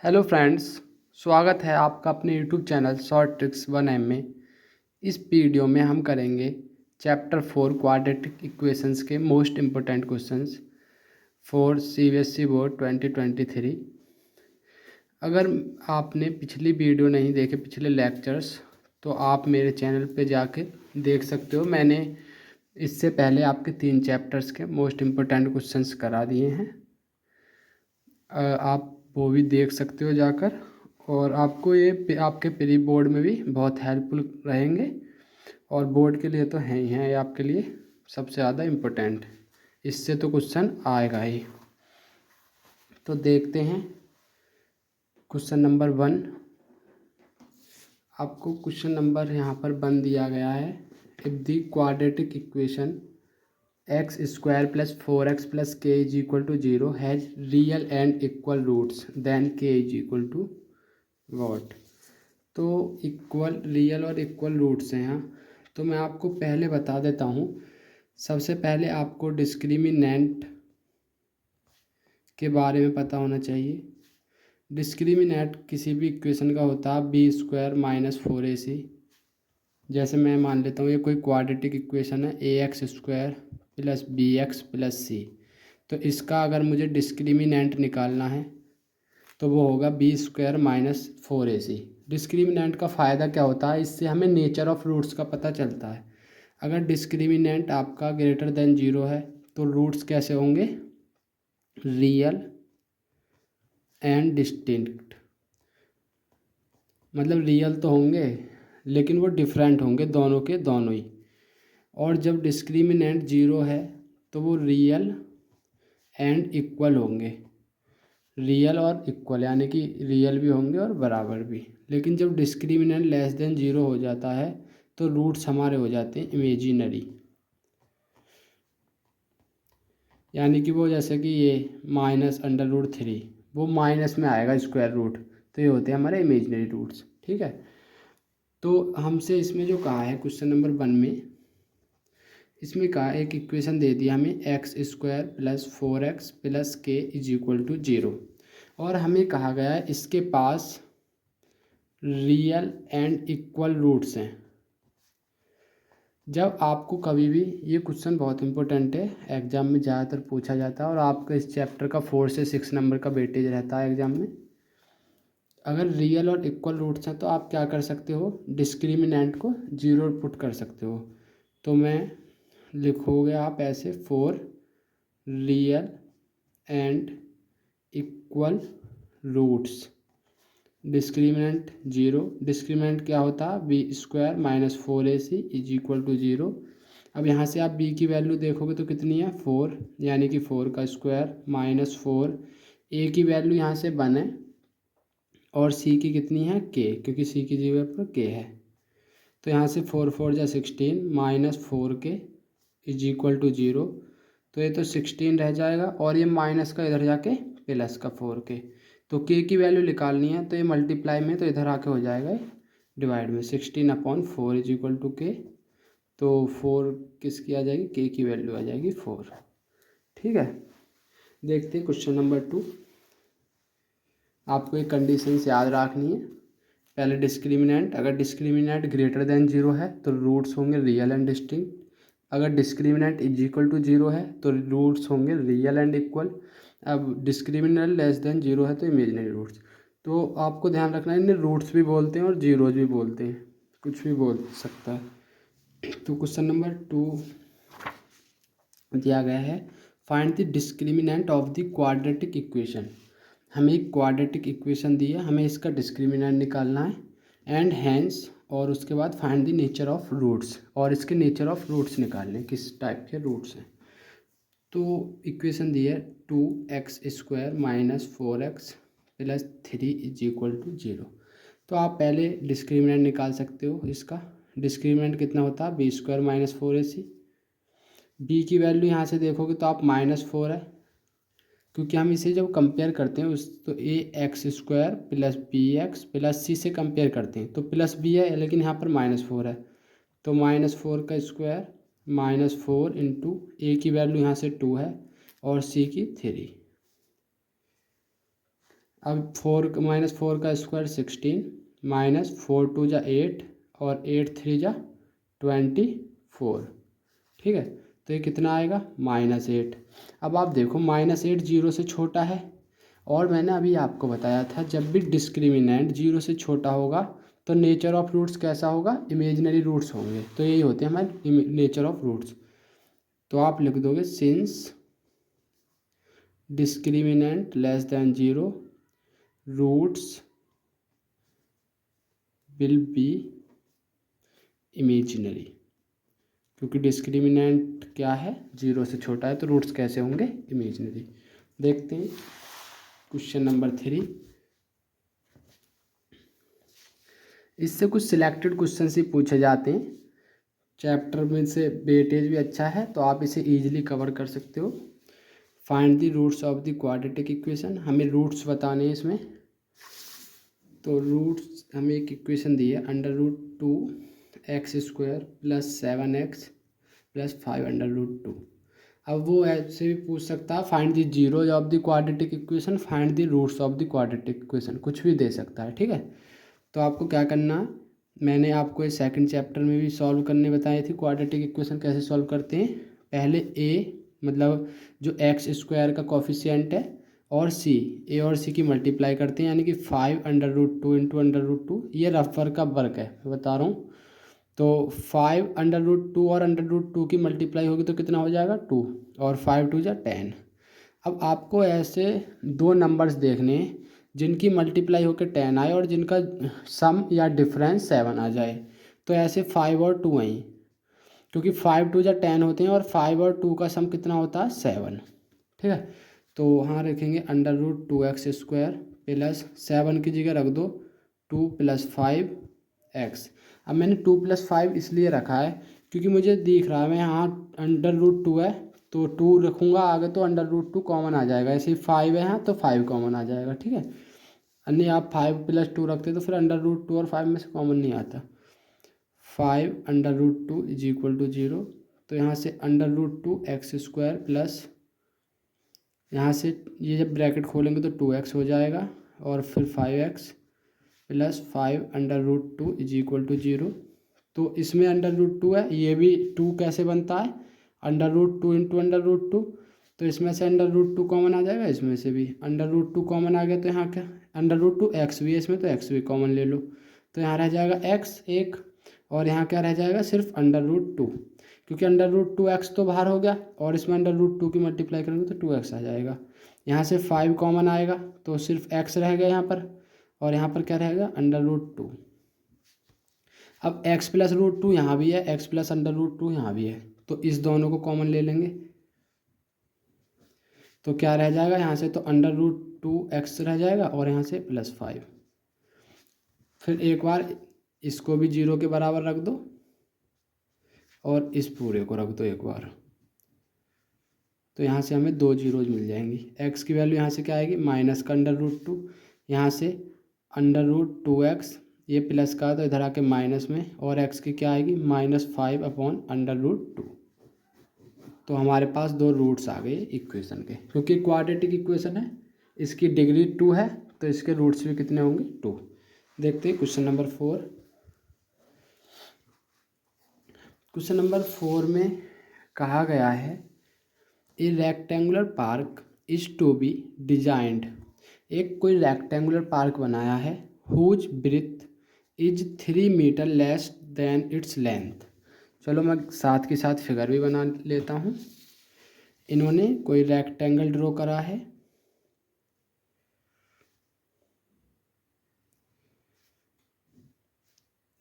Hello friends, स्वागत है आपका अपने YouTube channel short tricks 1M में। इस वीडियो में हम करेंगे चैप्टर 4 क्वाड्रेटिक इक्वेशंस के most important questions for CBSE board 2023। अगर आपने पिछली वीडियो नहीं देखे, पिछले लेक्चर्स, तो आप मेरे चैनल पे जाके देख सकते हो। मैंने इससे पहले आपके 3 चैप्टर्स के मोस्ट इम्पोर्टेंट क्वेश्चंस करा दिए हैं। आप वो भी देख सकते हो जाकर, और आपको ये आपके प्री बोर्ड में भी बहुत हेल्पफुल रहेंगे। और बोर्ड के लिए तो हैं ही हैं, ये आपके लिए सबसे ज़्यादा इम्पोर्टेंट, इससे तो क्वेश्चन आएगा ही। तो देखते हैं क्वेश्चन नंबर 1। आपको क्वेश्चन नंबर यहाँ पर 1 दिया गया है। If the quadratic equation x square plus 4x plus k is equal to 0 has real and equal roots then k is equal to what. तो इक्वल, रियल और इक्वल रूट्स हैं यहाँ। तो मैं आपको पहले बता देता हूँ। सबसे पहले आपको डिस्क्रिमिनेंट के बारे में पता होना चाहिए। डिस्क्रिमिनेंट किसी भी इक्वेशन का होता है बी स्क्वायर माइनस 4ac। जैसे मैं मान लेता हूँ ये कोई क्वाड्रेटिक इक्वेशन है ax square plus bx plus c। तो इसका अगर मुझे डिस्क्रिमिनेंट निकालना है तो वो होगा B square minus 4ac। Discriminant का फ़ायदा क्या होता है, इससे हमें नेचर ऑफ रूट्स का पता चलता है। अगर डिस्क्रिमिनेंट आपका ग्रेटर देन 0 है तो रूट्स कैसे होंगे, रियल एंड डिस्टिंक्ट। मतलब रियल तो होंगे लेकिन वो डिफरेंट होंगे दोनों के दोनों ही। और जब डिस्क्रिमिनेंट 0 है तो वो रियल एंड इक्वल होंगे। रियल और इक्वल यानी कि रियल भी होंगे और बराबर भी। लेकिन जब डिस्क्रिमिनेंट लेस देन 0 हो जाता है तो रूट्स हमारे हो जाते हैं इमेजिनरी। यानी कि वो जैसे कि ये -√3 वो माइनस में आएगा स्क्वायर रूट, तो ये होते हैं हमारे इमेजिनरी रूट्स। ठीक है। तो हमसे इसमें जो कहा है क्वेश्चन नंबर 1 में, इसमें कहा एक इक्वेशन दे दिया हमें x square plus 4x plus k is equal to 0। और हमें कहा गया है इसके पास रियल एंड इक्वल रूट्स हैं। जब आपको कभी भी, ये क्वेश्चन बहुत इंपॉर्टेंट है, एग्जाम में ज़्यादातर पूछा जाता है और आपका इस चैप्टर का 4 से 6 नंबर का वेटेज रहता है एग्जाम में। अगर रियल और इक्वल रूट्स हैं तो आप क्या कर सकते हो, डिस्क्रिमिनेंट को 0 पुट कर सकते हो। तो मैं लिखोगे आप ऐसे 4 real and equal roots, discriminant 0। Discriminant क्या होता है, b square minus 4ac is equal to 0। अब यहाँ से आप b की वैल्यू देखोगे तो कितनी है, 4, यानी कि 4 का स्क्वायर माइनस 4। a की वैल्यू यहाँ से 1 है और c की कितनी है, k, क्योंकि c की जगह पर k है। तो यहाँ से 4 4 जा 16 minus 4k is equal to 0। तो ये तो 16 रह जाएगा और ये माइनस का इधर जाके प्लस का 4k। तो k की वैल्यू निकालनी है तो ये मल्टीप्लाई में, तो इधर आके हो जाएगा डिवाइड में। 16/4 इज इक्वल टू k। तो 4 किसकी आ जाएगी, k की वैल्यू आ जाएगी 4। ठीक है। देखते हैं क्वेश्चन नंबर 2। आपको एक कंडीशन याद रखनी है। पहले डिस्क्रिमिनेंट, अगर डिस्क्रिमिनेंट ग्रेटर देन 0 है तो रूट्स होंगे रियल एंड डिस्टिंक्ट। अगर डिस्क्रिमिनेंट इज इक्वल टू 0 है तो रूट्स होंगे रियल एंड इक्वल। अब डिस्क्रिमिनेंट लेस देन 0 है तो इमेजिनरी रूट्स। तो आपको ध्यान रखना है, इन्हें रूट्स भी बोलते हैं और जीरोज भी बोलते हैं, कुछ भी बोल सकता है। तो क्वेश्चन नंबर 2 दिया गया है, find the discriminant of the quadratic equation. हमें एक क्वाड्रेटिक इक्वेशन दी है, हमें इसका डिस्क्रिमिनेंट निकालना है। एंड हैंस, और उसके बाद find the nature of roots, और इसके नेचर ऑफ रूट्स निकालने, किस टाइप के रूट्स हैं। तो इक्वेशन दी है 2x square minus 4x plus 3 is equal to 0। तो आप पहले डिस्क्रिमिनेंट निकाल सकते हो। इसका डिस्क्रिमिनेंट कितना होता है, b square minus 4ac। B की वैल्यू यहाँ से देखोगे तो आप -4 है, क्योंकि हम इसे जब कंपेयर करते हैं उस, तो A X square plus B X plus C से कंपेयर करते हैं तो प्लस बी है, लेकिन यहाँ पर -4 है। तो -4 का स्क्वायर -4 इंटू ए की वैल्यू यहाँ से 2 है और सी की 3। अब 4 का स्क्वायर 16 माइनस 4 2 जा 8 और 8 3 जा 24। ठीक है, तो ये कितना आएगा -8। अब आप देखो -8 जीरो से छोटा है, और मैंने अभी आपको बताया था जब भी डिस्क्रिमिनेंट जीरो से छोटा होगा तो नेचर ऑफ रूट्स कैसा होगा, इमेजिनरी रूट्स होंगे। तो यही होते हैं हमारे नेचर ऑफ रूट्स। तो आप लिख दोगे since discriminant less than zero roots will be imaginary, क्योंकि डिस्क्रिमिनेंट क्या है, जीरो से छोटा है, तो रूट्स कैसे होंगे, इमेजिनरी। देखते हैं क्वेश्चन नंबर 3। इससे कुछ सिलेक्टेड क्वेश्चन ही पूछे जाते हैं, चैप्टर में से वेटेज भी अच्छा है, तो आप इसे इजीली कवर कर सकते हो। Find the roots of the quadratic equation, हमें रूट्स बताने हैं इसमें। तो रूट्स हमें एक इक्वेशन दी है, √2x² + 7x + 5√2। अब वो ऐसे भी पूछ सकता है find the zeros of the quadratic equation, find the roots of the quadratic equation, कुछ भी दे सकता है। ठीक है, तो आपको क्या करना है, मैंने आपको इस सेकंड चैप्टर में भी सॉल्व करने बताए थे क्वाड्रेटिक इक्वेशन कैसे सॉल्व करते हैं। पहले ए मतलब जो x² का कोफिशिएंट है और सी, ए और सी की मल्टीप्लाई करते हैं, यानी कि 5√2 × √2। ये रफर का वर्क है, मैं बता रहा हूँ। तो 5√2 और √2 की मल्टीप्लाई होगी तो कितना हो जाएगा 2, और 5 2 जा 10। अब आपको ऐसे दो नंबर्स देखने हैं जिनकी मल्टीप्लाई होकर 10 आए और जिनका सम या डिफरेंस 7 आ जाए। तो ऐसे 5 और 2 आई, क्योंकि 5 2 जा 10 होते हैं और 5 और 2 का सम कितना होता है 7। ठीक है, तो वहाँ रखेंगे √2x² + 7 की जगह रख दो 2 + 5x। अब मैंने 2 + 5 इसलिए रखा है क्योंकि मुझे दिख रहा है मैं यहाँ √2 है तो 2 रखूँगा आगे तो √2 कॉमन आ जाएगा, ऐसे ही 5 है यहाँ तो 5 कॉमन आ जाएगा। ठीक है, अन्य आप 5 + 2 रखते तो फिर √2 और 5 में से कॉमन नहीं आता। 5√2 = 0, तो यहाँ से √2x² प्लस यहाँ से ये जब ब्रैकेट खोलेंगे तो 2x हो जाएगा और फिर 5x + 5√2 = 0। तो इसमें √2 है, ये भी 2 कैसे बनता है, √2 × √2। तो इसमें से √2 कॉमन आ जाएगा, इसमें से भी √2 कॉमन आ गया, तो यहाँ क्या √2x भी है इसमें, तो x भी कॉमन ले लो। तो यहाँ रह जाएगा x एक, और यहाँ क्या रह जाएगा सिर्फ √2, क्योंकि √2x तो बाहर हो गया और इसमें √2 की मल्टीप्लाई करेंगे तो 2x आ जाएगा। यहाँ से 5 कॉमन आएगा तो सिर्फ x रह गया यहाँ पर, और यहाँ पर क्या रहेगा √2। अब x + √2 यहाँ भी है, x + √2 यहाँ भी है, तो इस दोनों को कॉमन ले लेंगे तो क्या रह जाएगा, यहाँ से तो √2x रह जाएगा और यहाँ से +5। फिर एक बार इसको भी 0 के बराबर रख दो और इस पूरे को रख दो एक बार, तो यहाँ से हमें 2 जीरोज मिल जाएंगी। x की वैल्यू यहाँ से क्या आएगी -√2, यहाँ से √2x, ये प्लस का तो इधर आके माइनस में, और x की क्या आएगी -5/√2। तो हमारे पास दो रूट्स आ गए इक्वेशन के, क्योंकि क्वाड्रेटिक इक्वेशन है, इसकी डिग्री 2 है तो इसके रूट्स भी कितने होंगे 2। देखते हैं क्वेश्चन नंबर 4। क्वेश्चन नंबर 4 में कहा गया है a rectangular park is to be designed, एक कोई रेक्टेंगुलर पार्क बनाया है whose breadth is 3 metre less than its length. चलो मैं साथ के साथ फिगर भी बना लेता हूँ। इन्होंने कोई रेक्टेंगल ड्रॉ करा है,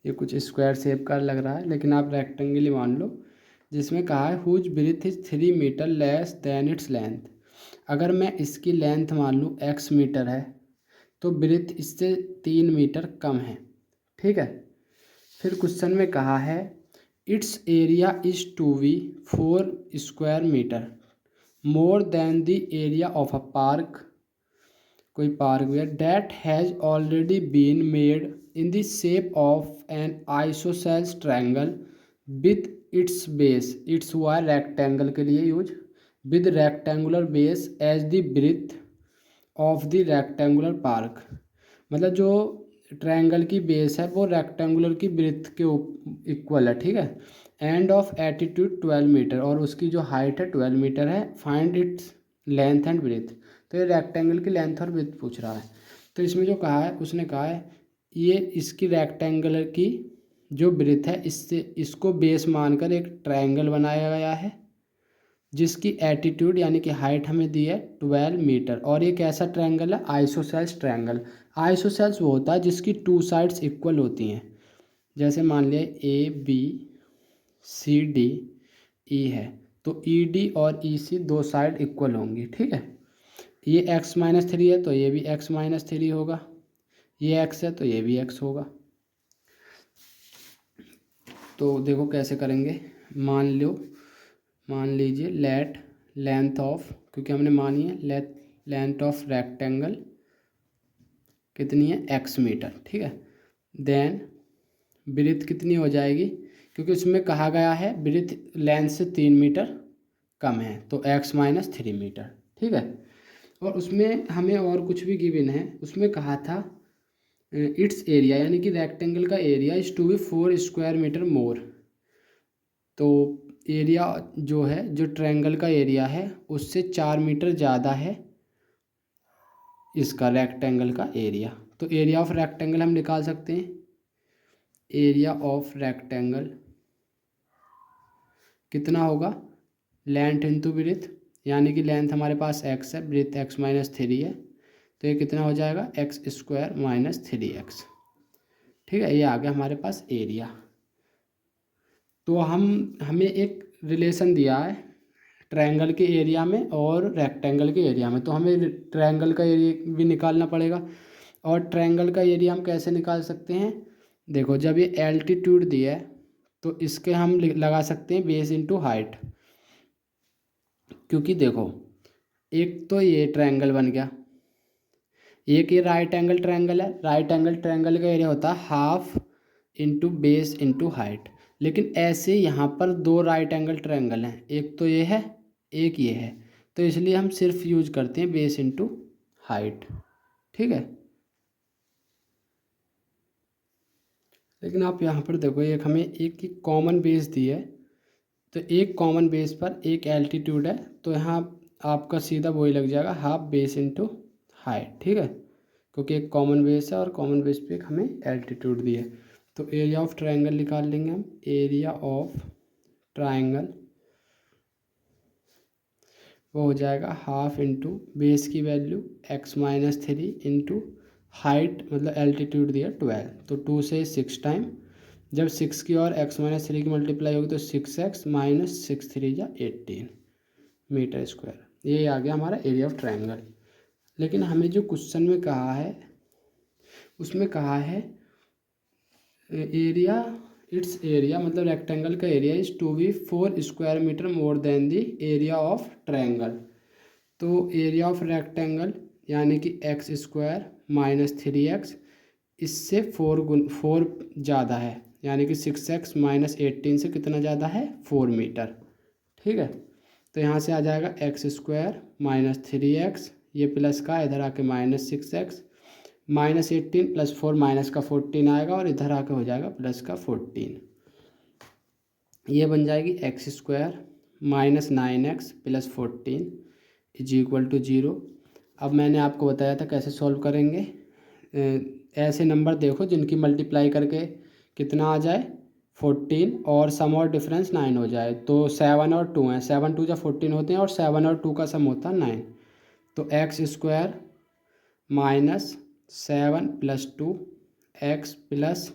ये कुछ स्क्वायर शेप का लग रहा है लेकिन आप रेक्टेंगल ही मान लो, जिसमें कहा है whose breadth is 3 metre less than its length. अगर मैं इसकी लेंथ मान लूँ x मीटर है तो ब्रेथ इससे 3 मीटर कम है। ठीक है, फिर क्वेश्चन में कहा है its area is to be 4 square metre more than the area of a park, कोई पार्क भी है that has already been made in the shape of an isosceles triangle with its base, its हुआ rectangle के लिए use, with rectangular base as the breadth of the rectangular park, मतलब जो triangle की base है वो रेक्टेंगुलर की breath के इक्वल है, ठीक है। एंड ऑफ एटीट्यूड 12 मीटर, और उसकी जो हाइट है 12 मीटर है। Find its length and breadth, तो ये रेक्टेंगल की लेंथ और ब्रेथ पूछ रहा है। तो इसमें जो कहा है, उसने कहा है ये इसकी रेक्टेंगुलर की जो ब्रेथ है इससे इसको बेस मानकर एक ट्रायंगल बनाया गया है जिसकी एटीट्यूड यानी कि हाइट हमें दी है 12 मीटर। और ये कैसा ट्रायंगल है? Isosceles triangle. आइसोसेल्स वो होता है जिसकी टू साइड्स इक्वल होती हैं। जैसे मान लिया A B C D E है, तो ई डी और ई सी दो साइड इक्वल होंगी, ठीक है। ये x-3 है तो ये भी x-3 होगा, ये x है तो ये भी x होगा। तो देखो कैसे करेंगे। मान लीजिए लेट लेंथ ऑफ, क्योंकि हमने मानी है लेंथ ऑफ रेक्टेंगल कितनी है? x मीटर, ठीक है। देन ब्रेथ कितनी हो जाएगी? क्योंकि उसमें कहा गया है ब्रेथ लेंथ से 3 मीटर कम है, तो x-3 मीटर, ठीक है। और उसमें हमें और कुछ भी गिवन है, उसमें कहा था इट्स एरिया यानी कि रेक्टेंगल का area is to be 4 square metre more. तो एरिया जो है, जो ट्रायंगल का एरिया है उससे 4 मीटर ज़्यादा है इसका रेक्टेंगल का एरिया। तो एरिया ऑफ रेक्टेंगल हम निकाल सकते हैं। एरिया ऑफ रेक्टेंगल कितना होगा? लेंथ इंटू ब्रेथ, यानी कि लेंथ हमारे पास x है, ब्रेथ x-3 है, तो ये कितना हो जाएगा? x² - 3x, ठीक है। ये आ गया हमारे पास एरिया। तो हमें एक रिलेशन दिया है ट्रायंगल के एरिया में और रेक्टेंगल के एरिया में, तो हमें ट्रायंगल का एरिया भी निकालना पड़ेगा। और ट्रायंगल का एरिया हम कैसे निकाल सकते हैं? देखो, जब ये एल्टीट्यूड दिया है तो इसके हम लगा सकते हैं बेस इंटू हाइट। क्योंकि देखो, एक तो ये ट्रायंगल बन गया, एक ये राइट एंगल ट्रायंगल है। राइट एंगल ट्रायंगल का एरिया होता है half into base into height. लेकिन ऐसे यहाँ पर दो राइट एंगल ट्रायंगल हैं, एक तो ये है एक ये है, तो इसलिए हम सिर्फ यूज करते हैं बेस इंटू हाइट, ठीक है। लेकिन आप यहाँ पर देखो, एक हमें एक कॉमन बेस दी है, तो एक कॉमन बेस पर एक एल्टीट्यूड है, तो यहाँ आपका सीधा वही लग जाएगा हाफ बेस इंटू हाइट, ठीक है। क्योंकि एक कॉमन बेस है और कॉमन बेस पे एक हमें एल्टीट्यूड दी है। तो एरिया ऑफ ट्रायंगल निकाल लेंगे हम। एरिया ऑफ ट्रायंगल वो हो जाएगा हाफ इंटू बेस की वैल्यू x-3 इंटू हाइट, मतलब एल्टीट्यूड दिया 12, तो 2 से 6 टाइम। जब 6 की और x-3 की मल्टीप्लाई होगी तो 6x - 6 3 जा 18 मीटर स्क्वायर। ये आ गया हमारा एरिया ऑफ ट्रायंगल। लेकिन हमें जो क्वेश्चन में कहा है, उसमें कहा है एरिया इट्स एरिया, मतलब रेक्टेंगल का area is to be 4 square metre more than the area of triangle. तो एरिया ऑफ रेक्टेंगल यानी कि x² - 3x इससे 4 ज़्यादा है, यानी कि 6x - 18 से कितना ज़्यादा है? 4 मीटर, ठीक है। तो यहाँ से आ जाएगा x² - 3x, ये प्लस का इधर आके -6x, -18 + 4 माइनस का 14 आएगा, और इधर आके हो जाएगा प्लस का 14। ये बन जाएगी x² - 9x + 14 = 0। अब मैंने आपको बताया था कैसे सॉल्व करेंगे। ऐसे नंबर देखो जिनकी मल्टीप्लाई करके कितना आ जाए 14, और सम और डिफरेंस 9 हो जाए। तो 7 और 2 हैं, 7 2 जा 14 होते हैं, और 7 और 2 का सम होता है 9। तो x² - 7 + 2 x +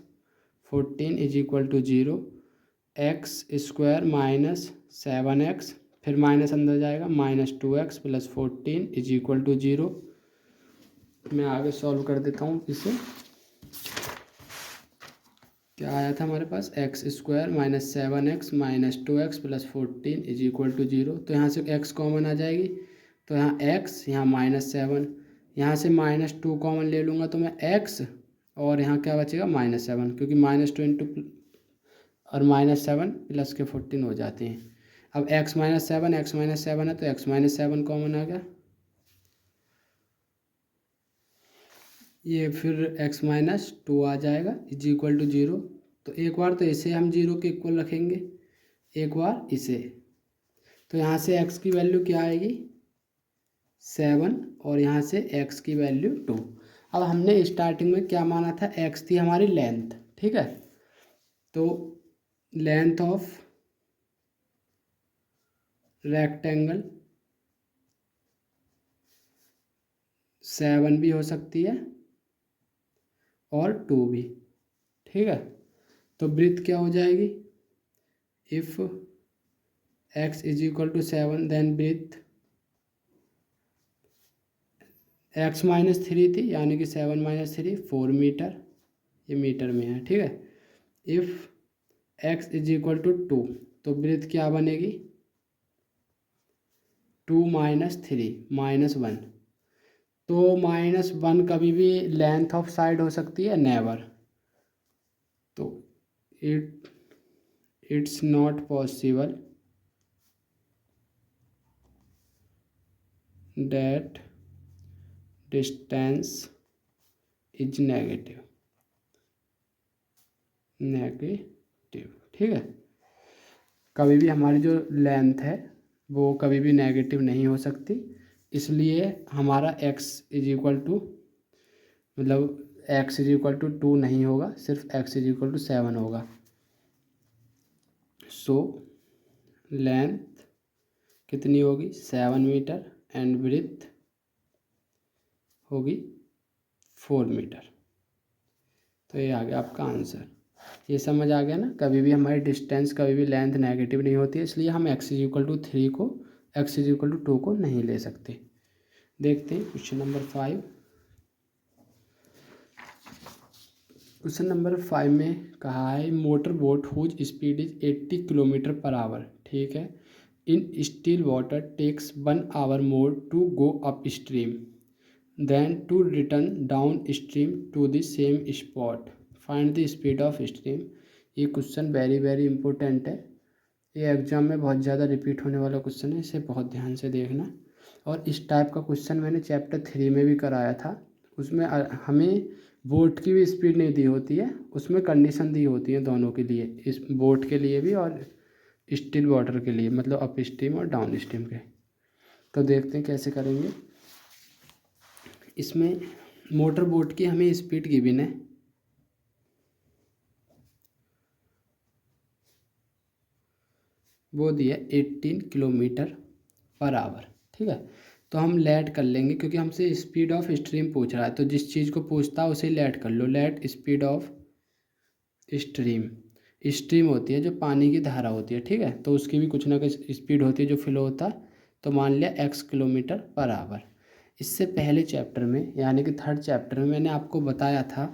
14 = 0। x² - 7x, फिर माइनस अंदर जाएगा, -2x + 14 = 0। मैं आगे सॉल्व कर देता हूँ इसे। क्या आया था हमारे पास? x² - 7x - 2x + 14 = 0। तो यहाँ से x कॉमन आ जाएगी, तो यहाँ x, यहाँ -7, यहाँ से -2 कॉमन ले लूँगा तो मैं x, और यहाँ क्या बचेगा? -7, क्योंकि -2 इंटू और -7 प्लस के 14 हो जाते हैं। अब x - 7 है तो x - 7 कॉमन आ गया, ये फिर x माइनस टू आ जाएगा इज इक्वल टू जीरो। तो एक बार तो इसे हम जीरो के इक्वल रखेंगे, एक बार इसे। तो यहाँ से x की वैल्यू क्या आएगी 7 और यहाँ से x की वैल्यू 2। अब हमने स्टार्टिंग में क्या माना था, x थी हमारी लेंथ, ठीक है। तो लेंथ ऑफ रेक्टेंगल 7 भी हो सकती है और 2 भी, ठीक है। तो ब्रीथ क्या हो जाएगी, if x is equal to 7 then breadth x minus three थी, यानी कि 7 माइनस थ्री 4 मीटर, ये मीटर में है, ठीक है। If x is equal to 2 तो ब्रीथ क्या बनेगी 2 माइनस थ्री -1। तो -1 कभी भी लेंथ ऑफ साइड हो सकती है, नेवर। तो it's not possible that distance is negative, ठीक है। कभी भी हमारी जो लेंथ है वो कभी भी नेगेटिव नहीं हो सकती, इसलिए हमारा x इज इक्वल टू मतलब x इज इक्वल टू 2 नहीं होगा, सिर्फ x इज इक्वल टू 7 होगा। सो लेंथ कितनी होगी 7 मीटर एंड ब्रीथ होगी 4 मीटर। तो ये आ गया आपका आंसर। ये समझ आ गया ना, कभी भी हमारी डिस्टेंस कभी भी लेंथ नेगेटिव नहीं होती है, इसलिए हम x इज इक्वल टू 3 को x इज इक्वल टू 2 को नहीं ले सकते। देखते हैं क्वेश्चन नंबर 5। क्वेश्चन नंबर 5 में कहा है motor boat whose speed is 80 kilometre per hour, ठीक है, in still water takes 1 hour more to go up stream then to return down stream to the same spot, find the speed of stream. ये question very very important है, ये exam में बहुत ज़्यादा repeat होने वाला क्वेश्चन है, इसे बहुत ध्यान से देखना। और इस टाइप का क्वेश्चन मैंने चैप्टर 3 में भी कराया था, उसमें हमें बोट की भी स्पीड नहीं दी होती है, उसमें कंडीशन दी होती है दोनों के लिए, इस बोट के लिए भी और स्टिल वाटर के लिए, मतलब अप स्ट्रीम और डाउन स्ट्रीम के। तो देखते हैं कैसे करेंगे। इसमें मोटर बोट की हमें स्पीड गिवन है, वो दिया 18 किलोमीटर पर आवर, ठीक है। तो हम लेट कर लेंगे क्योंकि हमसे स्पीड ऑफ स्ट्रीम पूछ रहा है, तो जिस चीज़ को पूछता है उसे लेट कर लो। Let speed of stream, stream होती है जो पानी की धारा होती है, ठीक है, तो उसकी भी कुछ ना कुछ स्पीड होती है जो फ्लो होता है। तो मान लिया x किलोमीटर पर आवर। इससे पहले चैप्टर में यानी कि 3rd चैप्टर में मैंने आपको बताया था,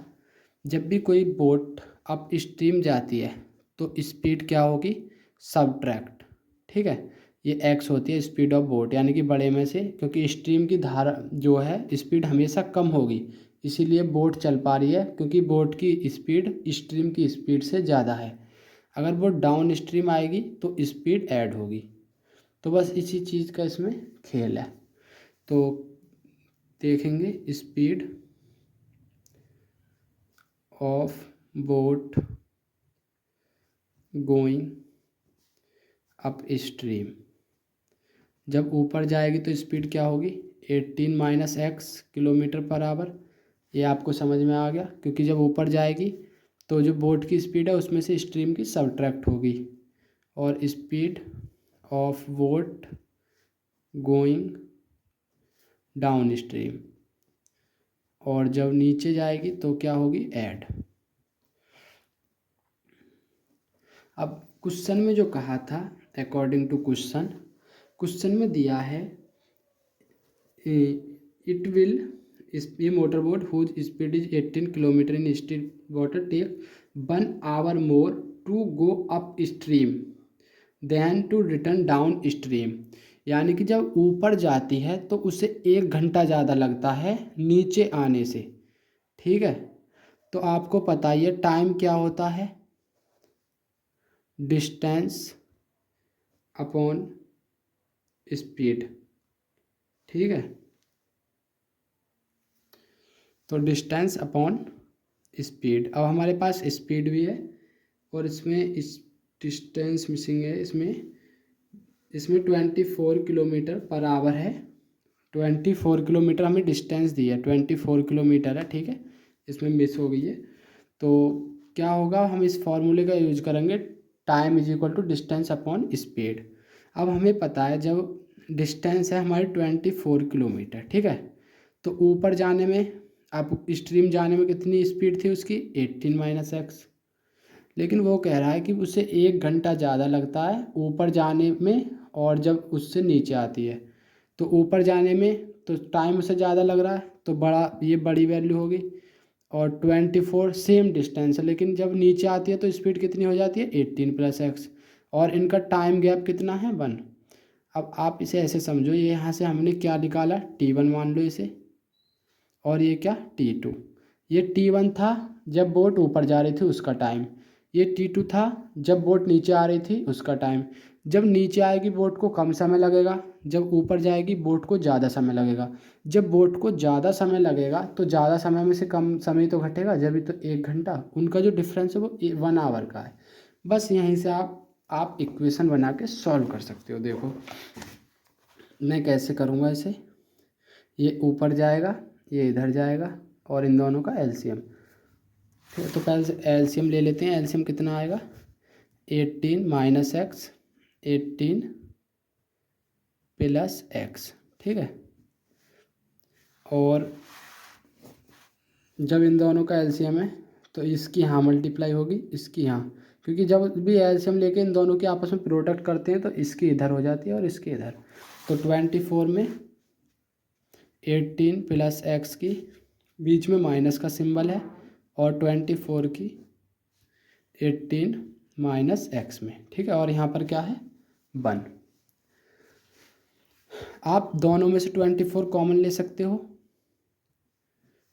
जब भी कोई बोट अप स्ट्रीम जाती है तो स्पीड क्या होगी सबट्रैक्ट, ठीक है। ये x होती है स्पीड ऑफ बोट, यानी कि बड़े में से, क्योंकि स्ट्रीम की धारा जो है स्पीड हमेशा कम होगी, इसीलिए बोट चल पा रही है, क्योंकि बोट की स्पीड स्ट्रीम की स्पीड से ज़्यादा है। अगर वो डाउन स्ट्रीम आएगी तो स्पीड ऐड होगी। तो बस इसी चीज़ का इसमें खेल है। तो देखेंगे speed of boat going up stream, जब ऊपर जाएगी तो स्पीड क्या होगी 18 minus x kilometre per our. ये आपको समझ में आ गया, क्योंकि जब ऊपर जाएगी तो जो बोट की स्पीड है उसमें से स्ट्रीम की सबट्रैक्ट होगी, और speed of boat going down stream, और जब नीचे जाएगी तो क्या होगी ऐड। अब क्वेश्चन में जो कहा था अकॉर्डिंग टू क्वेश्चन में दिया है इट विल, ये motor boat whose speed is 18 kilometre in still water take 1 hour more to go up stream then to return down stream, यानी कि जब ऊपर जाती है तो उसे 1 घंटा ज़्यादा लगता है नीचे आने से, ठीक है। तो आपको पता ही है टाइम क्या होता है, डिस्टेंस अपॉन स्पीड, ठीक है। तो डिस्टेंस अपॉन स्पीड। अब हमारे पास स्पीड भी है और इसमें इस डिस्टेंस मिसिंग है। इसमें 24 किलोमीटर पर आवर है। 24 किलोमीटर हमें डिस्टेंस दी है, 24 किलोमीटर है, ठीक है। इसमें मिस हो गई है। तो क्या होगा, हम इस फॉर्मूले का यूज करेंगे, time is equal to distance upon speed. अब हमें पता है जब डिस्टेंस है हमारी 24 किलोमीटर, ठीक है, तो ऊपर जाने में, अब स्ट्रीम जाने में कितनी स्पीड थी उसकी, 18 माइनस एक्स। लेकिन वो कह रहा है कि उसे 1 घंटा ज़्यादा लगता है ऊपर जाने में और जब उससे नीचे आती है। तो ऊपर जाने में तो टाइम उसे ज़्यादा लग रहा है, तो ये बड़ी वैल्यू होगी। और 24 सेम डिस्टेंस है, लेकिन जब नीचे आती है तो स्पीड कितनी हो जाती है, 18 प्लस एक्स। और इनका टाइम गैप कितना है, 1। अब आप इसे ऐसे समझो, ये यहाँ से हमने क्या निकाला, T1 मान लो इसे, और ये क्या, T2। ये T1 था जब बोट ऊपर जा रही थी उसका टाइम, ये T2 था जब बोट नीचे आ रही थी उसका टाइम। जब नीचे आएगी बोट को कम समय लगेगा, जब ऊपर जाएगी बोट को ज़्यादा समय लगेगा। जब बोट को ज़्यादा समय लगेगा तो ज़्यादा समय में से कम समय तो घटेगा, जब भी तो 1 घंटा, उनका जो डिफरेंस है वो 1 आवर का है। बस यहीं से आप इक्वेशन बना के सॉल्व कर सकते हो। देखो मैं कैसे करूँगा इसे, ये ऊपर जाएगा, ये इधर जाएगा, और इन दोनों का एलसीएम। ठीक है, तो पहले से एलसीएम ले लेते हैं। एलसीएम कितना आएगा, 18 माइनस एक्स, 18 प्लस एक्स, ठीक है। और जब इन दोनों का एलसीएम है तो इसकी यहाँ मल्टीप्लाई होगी, इसकी यहाँ, क्योंकि जब भी एलसीएम लेके इन दोनों के आपस में प्रोडक्ट करते हैं तो इसकी इधर हो जाती है और इसकी इधर। तो 24 में 18 प्लस एक्स की बीच में माइनस का सिंबल है, और 24 की 18 माइनस एक्स में, ठीक है। और यहाँ पर क्या है, 1। आप दोनों में से 24 कॉमन ले सकते हो,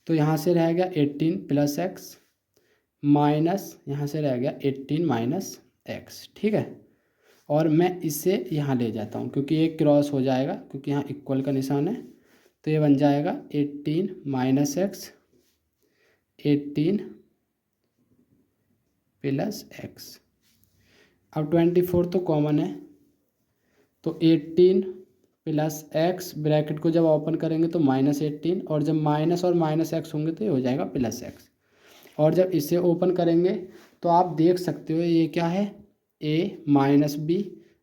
तो यहाँ से रह गया 18 प्लस एक्स माइनस, यहाँ से रह गया 18 माइनस एक्स, ठीक है। और मैं इसे यहाँ ले जाता हूँ क्योंकि ये क्रॉस हो जाएगा, क्योंकि यहाँ इक्वल का निशान है। तो ये बन जाएगा 18 माइनस एक्स, 18 प्लस एक्स। अब 24 तो कॉमन है, तो 18 प्लस एक्स ब्रैकेट को जब ओपन करेंगे तो -18, और जब माइनस और माइनस एक्स होंगे तो ये हो जाएगा प्लस एक्स। और जब इसे ओपन करेंगे तो आप देख सकते हो ये क्या है, a माइनस बी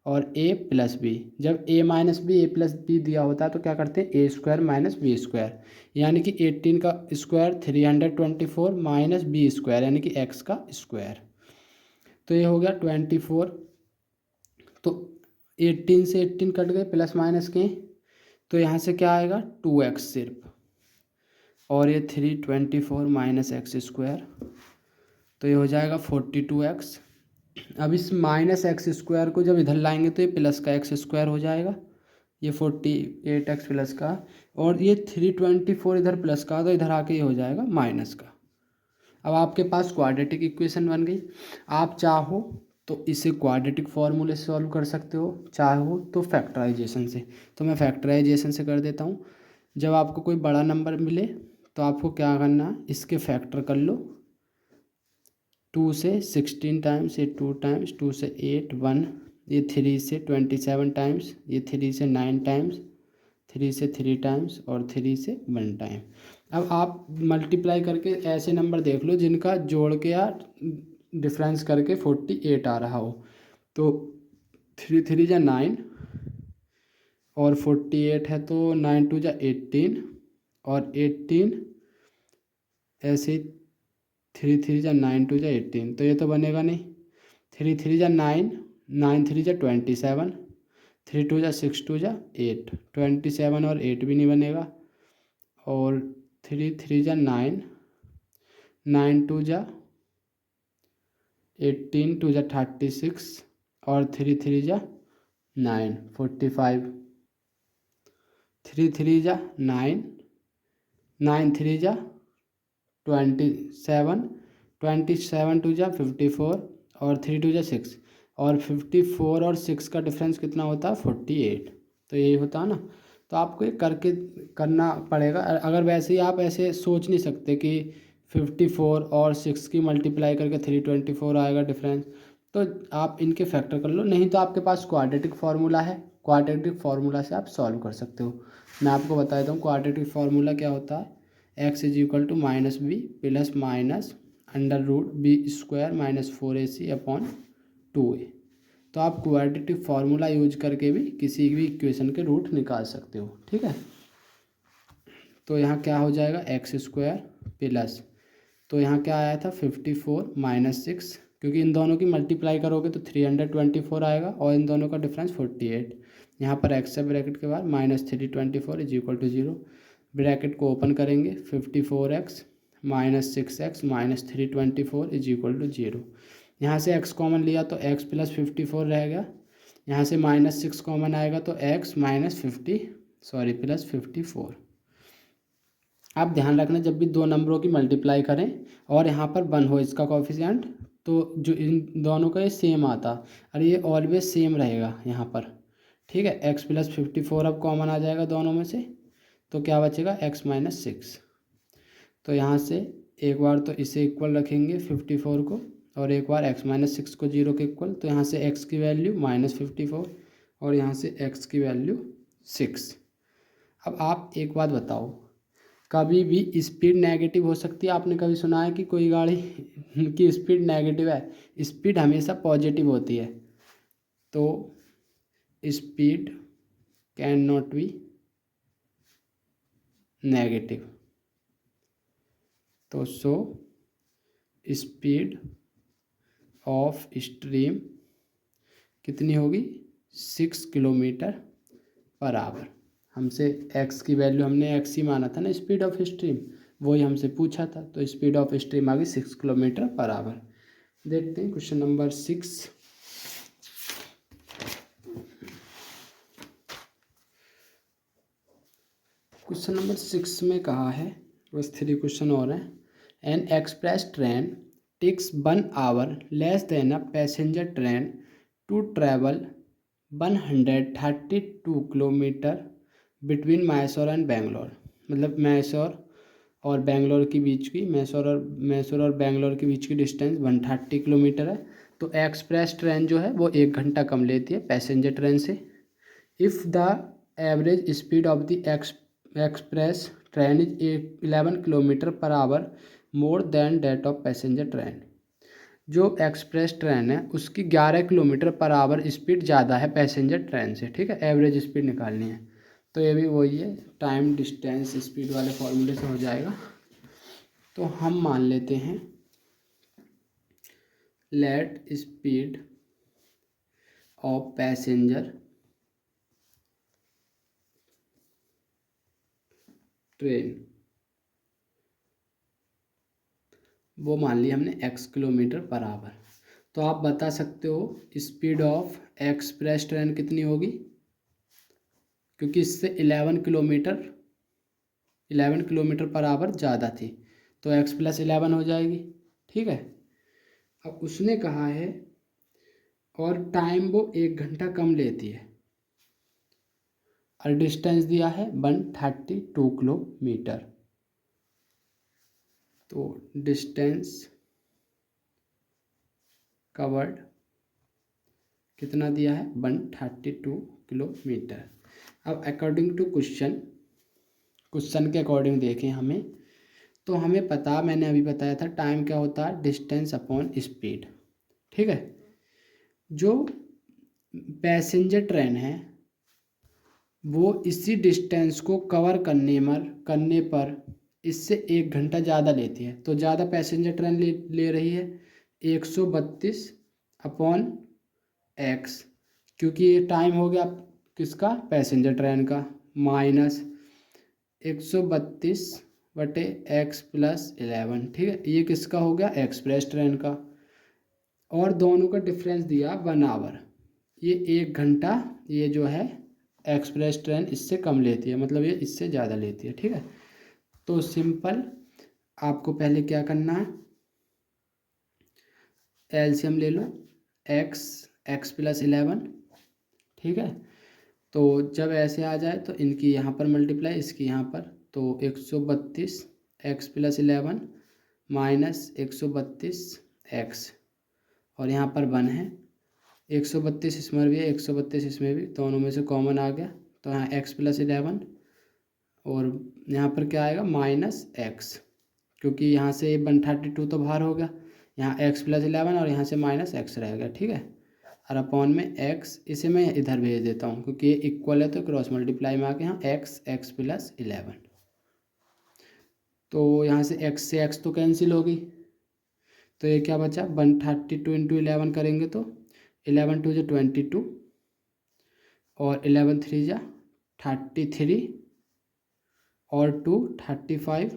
और a प्लस बी। जब a minus B a plus B दिया होता है तो क्या करते हैं, a square minus B square, यानी कि 18 का स्क्वायर 324 माइनस बी स्क्वायर यानी कि x का स्क्वायर। तो ये हो गया 24। तो 18 से 18 कट गए, प्लस माइनस के, तो यहाँ से क्या आएगा, 2x सिर्फ, और ये 324 माइनस एक्स स्क्वायर, तो ये हो जाएगा 42x। अब इस माइनस एक्स स्क्वायर को जब इधर लाएंगे तो ये प्लस का एक्स स्क्वायर हो जाएगा, ये 48x प्लस का, और ये 324 इधर प्लस का, तो इधर आके ये हो जाएगा माइनस का। अब आपके पास क्वाड्रेटिक इक्वेशन बन गई। आप चाहो तो इसे क्वाड्रेटिक फॉर्मूले से सॉल्व कर सकते हो, चाहो तो फैक्टराइजेशन से। तो मैं फैक्टराइजेशन से कर देता हूँ। जब आपको कोई बड़ा नंबर मिले तो आपको क्या करना है, इसके फैक्टर कर लो। 2 से 16 टाइम्स, ये 2 टाइम्स, 2 से 8 1, ये 3 से 27 टाइम्स, ये 3 से 9 टाइम्स, 3 से 3 टाइम्स, और 3 से 1 टाइम। अब आप मल्टीप्लाई करके ऐसे नंबर देख लो जिनका जोड़ के या डिफरेंस करके 48 आ रहा हो। तो 3 3 जा 9, और 48 है तो 9 2 जा 18, और 18 ऐसे ही 3 3 जा 9 2 जा 18, तो ये तो बनेगा नहीं। 3 3 जा 9, 9 3 जा 27, 3 2 जा 6 2 जा 8, 27 और 8 भी नहीं बनेगा। और 3 3 जा 9, 9 2 जा 18, 2 जा 36, और 3 3 जा 9 45, 3 3 जा 9, 9 3 जा 27, 27 2 जा 54, और 3 2 जा 6, और 54 और 6 का डिफरेंस कितना होता है, 48। तो यही होता है ना। तो आपको ये करके करना पड़ेगा। अगर वैसे ही आप ऐसे सोच नहीं सकते कि 54 और 6 की मल्टीप्लाई करके 324 आएगा डिफरेंस, तो आप इनके फैक्टर कर लो, नहीं तो आपके पास क्वाड्रेटिक फार्मूला है, क्वाड्रेटिक फार्मूला से आप सॉल्व कर सकते हो। मैं आपको बता देता हूँ क्वाड्रेटिक फार्मूला क्या होता है। X is equal to minus B plus minus under root B square minus 4ac upon 2a। तो आप क्वाड्रेटिक फार्मूला यूज करके भी किसी भी इक्वेशन के रूट निकाल सकते हो, ठीक है। तो यहाँ क्या हो जाएगा, एक्स स्क्वायर प्लस, तो यहाँ क्या आया था 54 माइनस 6, क्योंकि इन दोनों की मल्टीप्लाई करोगे तो 324 आएगा और इन दोनों का डिफरेंस 48। यहाँ पर एक्स से ब्रैकेट के बाद minus 324 is equal to 0, bracket को ओपन करेंगे 54x minus 6x minus 324 is equal to 0। यहाँ से x कॉमन लिया तो x प्लस 54 रहेगा, यहाँ से माइनस 6 कॉमन आएगा तो x माइनस प्लस 54। आप ध्यान रखना जब भी दो नंबरों की मल्टीप्लाई करें और यहाँ पर 1 हो इसका कोफिशिएंट, तो जो इन दोनों का ये सेम आता और ये ऑलवेज सेम रहेगा यहाँ पर, ठीक है। x प्लस 54 अब कॉमन आ जाएगा दोनों में से, तो क्या बचेगा x माइनस 6। तो यहाँ से एक बार तो इसे इक्वल रखेंगे 54 को और एक बार x माइनस 6 को 0 के इक्वल, तो यहाँ से x की वैल्यू माइनस 54 और यहाँ से x की वैल्यू 6। अब आप एक बात बताओ, कभी भी स्पीड नेगेटिव हो सकती है? आपने कभी सुना है कि कोई गाड़ी की स्पीड नेगेटिव है? स्पीड हमेशा पॉजिटिव होती है। तो speed can not be negative, तो सो स्पीड ऑफ स्ट्रीम कितनी होगी, 6 किलोमीटर पर आवर। हमसे x की वैल्यू हमने x ही माना था ना, स्पीड ऑफ स्ट्रीम वही हमसे पूछा था, तो स्पीड ऑफ स्ट्रीम आ गई 6 किलोमीटर पर आवर। देखते हैं क्वेश्चन नंबर 6। क्वेश्चन नंबर 6 में कहा है, बस 3 क्वेश्चन और हैं। An express train takes 1 hour less than a passenger train to travel 132 kilometre between Mysore and Bangalore. मतलब मैसूर और बेंगलोर के बीच की, मैसूर और बेंगलोर के बीच की डिस्टेंस 130 किलोमीटर है। तो एक्सप्रेस ट्रेन जो है वो 1 घंटा कम लेती है पैसेंजर ट्रेन से। If the average speed of the express train is 11 kilometre per hour more than that of passenger train. जो एक्सप्रेस ट्रेन है उसकी 11 किलोमीटर पर आवर स्पीड ज़्यादा है पैसेंजर ट्रेन से, ठीक है। एवरेज स्पीड निकालनी है, तो ये भी वही है, टाइम डिस्टेंस स्पीड वाले फॉर्मूले से हो जाएगा। तो हम मान लेते हैं late speed of passenger train, वो मान लिया हमने x किलोमीटर पर आवर। तो आप बता सकते हो स्पीड ऑफ एक्सप्रेस ट्रेन कितनी होगी, क्योंकि इससे 11 किलोमीटर पर आवर ज़्यादा थी, तो x प्लस 11 हो जाएगी, ठीक है। अब उसने कहा है और टाइम वो 1 घंटा कम लेती है और डिस्टेंस दिया है 132 किलोमीटर। तो डिस्टेंस कवर्ड कितना दिया है, 132 किलोमीटर। अब अकॉर्डिंग टू क्वेश्चन के अकॉर्डिंग देखें हमें, तो हमें पता, मैंने अभी बताया था टाइम क्या होता है, डिस्टेंस अपॉन स्पीड, ठीक है। जो पैसेंजर ट्रेन है वो इसी डिस्टेंस को कवर करने पर इससे 1 घंटा ज़्यादा लेती है। तो ज़्यादा पैसेंजर ट्रेन ले रही है 132 अपॉन एक्स, क्योंकि ये टाइम हो गया किसका, पैसेंजर ट्रेन का, माइनस 132 बटे एक्स प्लस 11, ठीक है। ये किसका हो गया, एक्सप्रेस ट्रेन का। और दोनों का डिफरेंस दिया 1 आवर, ये 1 घंटा ये जो है एक्सप्रेस ट्रेन इससे कम लेती है, मतलब ये इससे ज़्यादा लेती है, ठीक है। तो सिंपल आपको पहले क्या करना है, एलसीएम ले लो, एक्स प्लस 11, ठीक है। तो जब ऐसे आ जाए तो इनकी यहाँ पर मल्टीप्लाई, इसकी यहाँ पर, तो 132 एक्स प्लस 11 माइनस 132 एक्स, और यहाँ पर 1 है, 132 इसमें भी है, 132 इसमें भी, दोनों में से कॉमन आ गया, तो यहाँ एक्स प्लस 11, और यहाँ पर क्या आएगा माइनस एक्स, क्योंकि यहाँ से 132 तो बाहर हो गया, यहाँ एक्स प्लस 11 और यहाँ से माइनस एक्स रहेगा, ठीक है। और अपॉन में एक्स, इसे मैं इधर भेज देता हूँ क्योंकि ये इक्वल है, तो क्रॉस मल्टीप्लाई में आके यहाँ एक्स प्लस 11, तो यहाँ से एक्स तो कैंसिल होगी, तो ये क्या बचा 132 इंटू 11 करेंगे तो 11 टू जो 22, और 11 थ्री जा 33, और 2 35,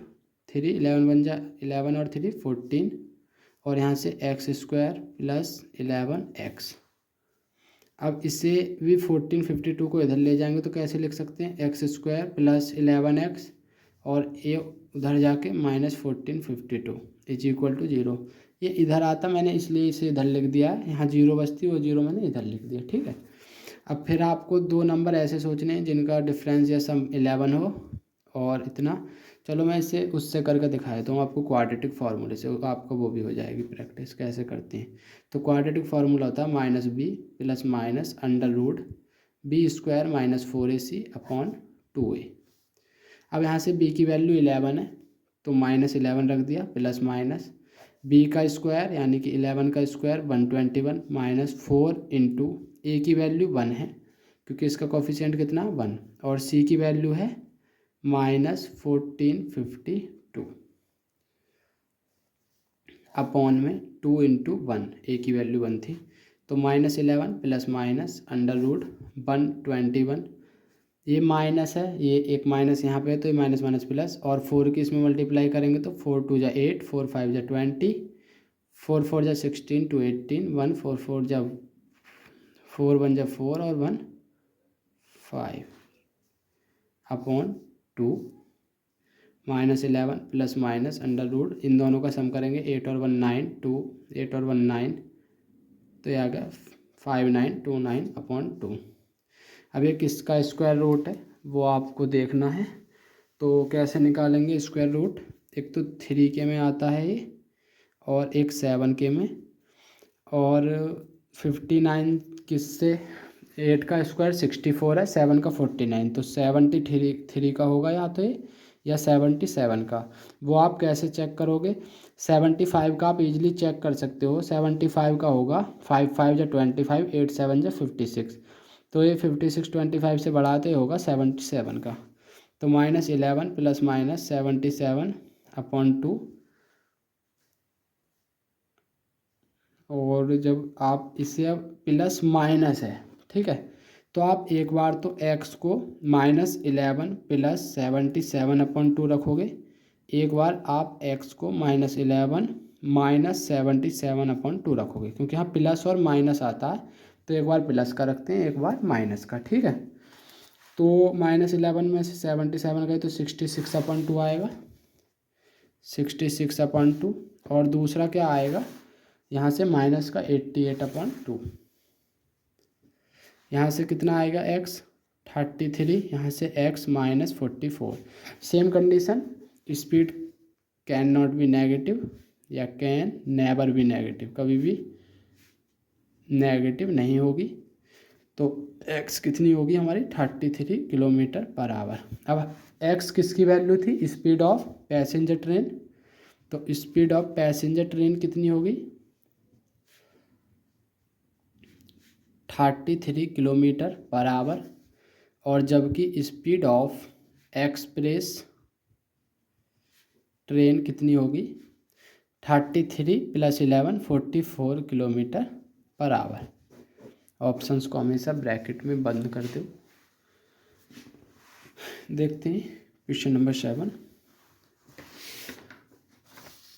3 11 वन जा 11 और 3 14, और यहाँ से एक्स स्क्वायर प्लस 11 एक्स। अब इसे भी 1452 को इधर ले जाएंगे तो कैसे लिख सकते हैं, एक्स स्क्वायर प्लस 11 एक्स, और ये उधर जाके माइनस 1452 इज इक्वल टू 0। ये इधर आता, मैंने इसलिए इसे इधर लिख दिया है, यहाँ 0 बचती, वो 0 मैंने इधर लिख दिया, ठीक है। अब फिर आपको दो नंबर ऐसे सोचने हैं जिनका डिफरेंस या सम 11 हो और इतना, चलो मैं इसे उससे करके दिखा देता हूँ आपको, क्वाड्रेटिक फार्मूले से, आपको वो भी हो जाएगी प्रैक्टिस कैसे करते हैं। तो क्वाड्रेटिक फार्मूला होता है minus B plus minus under root B square minus 4ac upon 2a। अब यहाँ से b की वैल्यू 11 है, तो माइनस 11 रख दिया, प्लस माइनस b का स्क्वायर यानी कि 11 का स्क्वायर 121 माइनस 4 इंटू a की वैल्यू 1 है क्योंकि इसका कोफिशिएंट कितना 1, और c की वैल्यू है माइनस 1452 अपॉन में 2 इंटू 1, ए की वैल्यू 1 थी, तो minus 11 plus minus under root 121, ये माइनस है, ये एक माइनस यहाँ पे है तो ये माइनस माइनस प्लस, और 4 की इसमें मल्टीप्लाई करेंगे तो 4 2 जा 8, 4 5 जा 20, 4 4 जा 16 2 18, 1 4 4 जा 4 1 जा 4 और 1 5 upon 2 minus 11 plus minus under root, इन दोनों का सम करेंगे 8 और 1 9, 2 8 और 1 9, तो ये आ गया 5929 अपॉन 2। अब ये किसका स्क्वायर रूट है वो आपको देखना है, तो कैसे निकालेंगे स्क्वायर रूट, एक तो 3 के में आता है ये, और एक 7 के में, और 59 किससे, 8 का स्क्वायर 64 है, 7 का 49, तो 73 का होगा या तो ये, या 77 का। वो आप कैसे चेक करोगे, 75 का आप इजीली चेक कर सकते हो, 75 का होगा 5 5 या 25, 8 7 या 56, तो ये 56 25 से बढ़ाते होगा 77 का, तो माइनस 11 प्लस माइनस 77 अपॉन 2, और जब आप इसे अब प्लस माइनस है, ठीक है, तो आप एक बार तो x को माइनस 11 प्लस 77 अपॉन 2 रखोगे, एक बार आप x को माइनस 11 माइनस 77 अपॉन 2 रखोगे, क्योंकि यहाँ प्लस और माइनस आता है, तो एक बार प्लस का रखते हैं, एक बार माइनस का, ठीक है। तो माइनस 11 में से 77 गए तो 66 अपॉन 2 आएगा, 66 अपॉन 2, और दूसरा क्या आएगा, यहाँ से माइनस का 88 अपॉन 2, यहाँ से कितना आएगा x 33, यहाँ से x minus 44। Same condition, speed can not be negative या कैन नेवर बी नेगेटिव, कभी भी नेगेटिव नहीं होगी, तो x कितनी होगी हमारी 33 किलोमीटर पर आवर। अब x किसकी वैल्यू थी, स्पीड ऑफ पैसेंजर ट्रेन, तो स्पीड ऑफ पैसेंजर ट्रेन कितनी होगी 33 किलोमीटर पर आवर, और जबकि स्पीड ऑफ एक्सप्रेस ट्रेन कितनी होगी 33 plus 11 44 kilometre per our. Options को हमेशा ब्रैकेट में बंद कर दो। देखते हैं क्वेश्चन नंबर 7।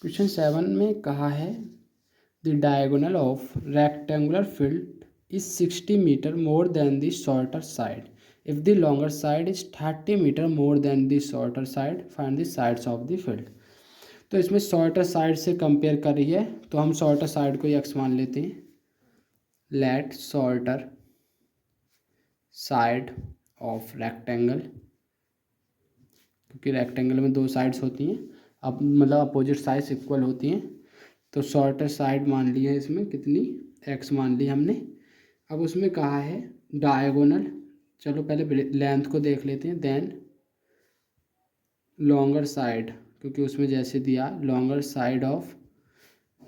क्वेश्चन 7 में कहा है the diagonal of rectangular field is 60 meter more than the shorter side. If the longer side is 30 meter more than the shorter side, find the sides of the field. तो इसमें shorter side से compare कर रही है, तो हम shorter side को x मान लेते हैं। Let shorter side of rectangle, क्योंकि रेक्टेंगल में दो साइड्स होती हैं, अब मतलब अपोजिट साइड्स इक्वल होती हैं, तो शॉर्टर साइड मान ली है इसमें कितनी, x मान ली हमने। अब उसमें कहा है डायगोनल, चलो पहले लेंथ को देख लेते हैं, देन लॉन्गर साइड, क्योंकि उसमें जैसे दिया लॉन्गर साइड ऑफ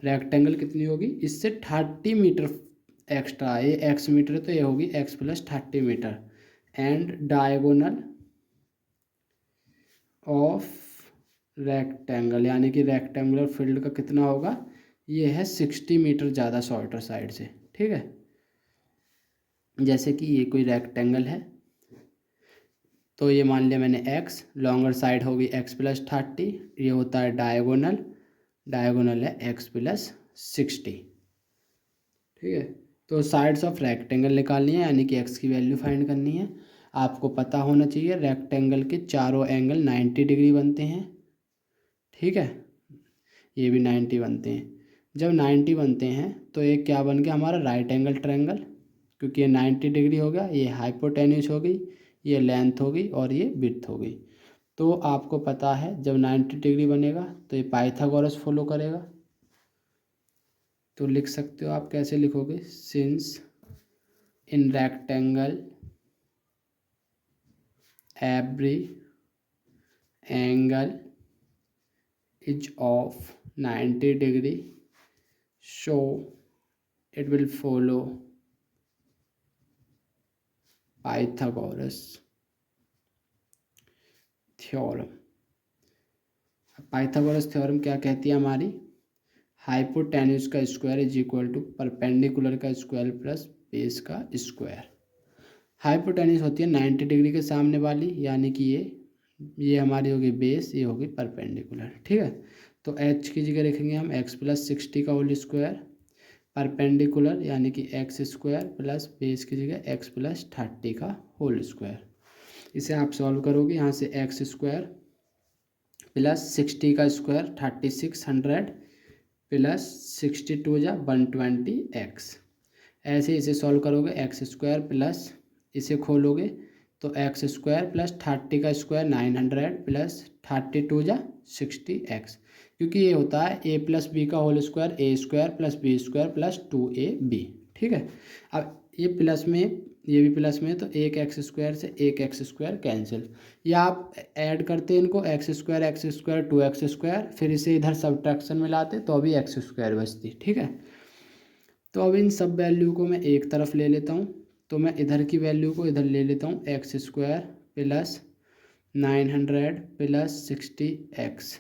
रेक्टेंगल कितनी होगी, इससे 30 मीटर एक्स्ट्रा, ये x मीटर है तो ये होगी x plus 30 metre, and diagonal of rectangle, यानी कि रेक्टेंगुलर फील्ड का कितना होगा, ये है 60 मीटर ज़्यादा शॉर्टर साइड से। ठीक है, जैसे कि ये कोई रेक्टेंगल है तो ये मान लिया मैंने x, लॉन्गर साइड होगी x प्लस 30, ये होता है डायगोनल, डायगोनल है x प्लस 60। ठीक है, तो साइड्स ऑफ रेक्टेंगल निकालनी है, यानी कि x की वैल्यू फाइंड करनी है। आपको पता होना चाहिए रेक्टेंगल के चारों एंगल 90 डिग्री बनते हैं। ठीक है, ये भी 90 बनते हैं। जब 90 बनते हैं तो ये क्या बन गया हमारा, राइट एंगल ट्रायंगल, क्योंकि ये 90 डिग्री हो गया, ये हाइपोटेन्यूस हो गई, ये लेंथ हो गई और ये विड्थ हो गई। तो आपको पता है जब 90 डिग्री बनेगा तो ये पाइथागोरस फॉलो करेगा। तो लिख सकते हो आप, कैसे लिखोगे, since in rectangle every angle is of 90 degree, so it will follow Pythagoras theorem। Pythagoras theorem क्या कहती है हमारी, हाइपोटेन्यूस का square is equal to perpendicular का स्क्वायर प्लस बेस का स्क्वायर। हाइपोटेन्यूस होती है 90 डिग्री के सामने वाली, यानी कि ये हमारी होगी बेस, ये होगी परपेंडिकुलर। ठीक है, तो h की जगह रखेंगे हम x प्लस 60 का होल स्क्वायर, परपेंडिकुलर यानी कि एक्स स्क्वायर प्लस बेस की जगह x प्लस 30 का होल स्क्वायर। इसे आप सॉल्व करोगे, यहाँ से एक्स स्क्वायर प्लस 60 का स्क्वायर 3600 प्लस 62 या 120x, ऐसे इसे सॉल्व करोगे, एक्स स्क्वायर प्लस इसे खोलोगे तो एक्स स्क्वायर प्लस 30 का स्क्वायर 900 प्लस 32 या 60x, क्योंकि ये होता है a प्लस बी का whole square, A square plus B square plus 2ab। ठीक है, अब ये प्लस में, ये भी प्लस में, तो एक एक्स स्क्वायर से एक एक्स स्क्वायर कैंसिल, या आप ऐड करते इनको एक्स स्क्वायर 2x स्क्वायर, फिर इसे इधर सब्ट्रैक्शन में लाते तो अभी एक्स स्क्वायर बचती। ठीक है, तो अब इन सब वैल्यू को मैं एक तरफ ले लेता हूँ, तो मैं इधर की वैल्यू को इधर ले लेता हूँ, X square plus 900 plus 60x।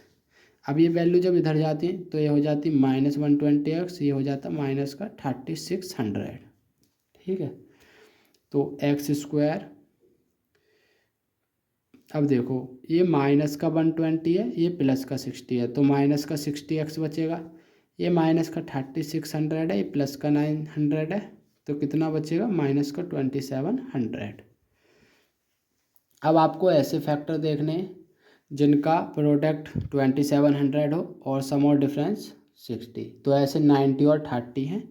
अब ये वैल्यू जब इधर जाती है तो ये हो जाती माइनस 120x, ये हो जाता माइनस का 3600। ठीक है, तो एक्स स्क्वायर, अब देखो ये माइनस का 120 है, ये प्लस का 60 है, तो माइनस का 60x बचेगा, ये माइनस का 3600 है, ये प्लस का 900 है, तो कितना बचेगा, माइनस का 2700। अब आपको ऐसे फैक्टर देखने हैं जिनका प्रोडक्ट 2700 हो और सम और डिफरेंस 60, तो ऐसे 90 और 30 हैं,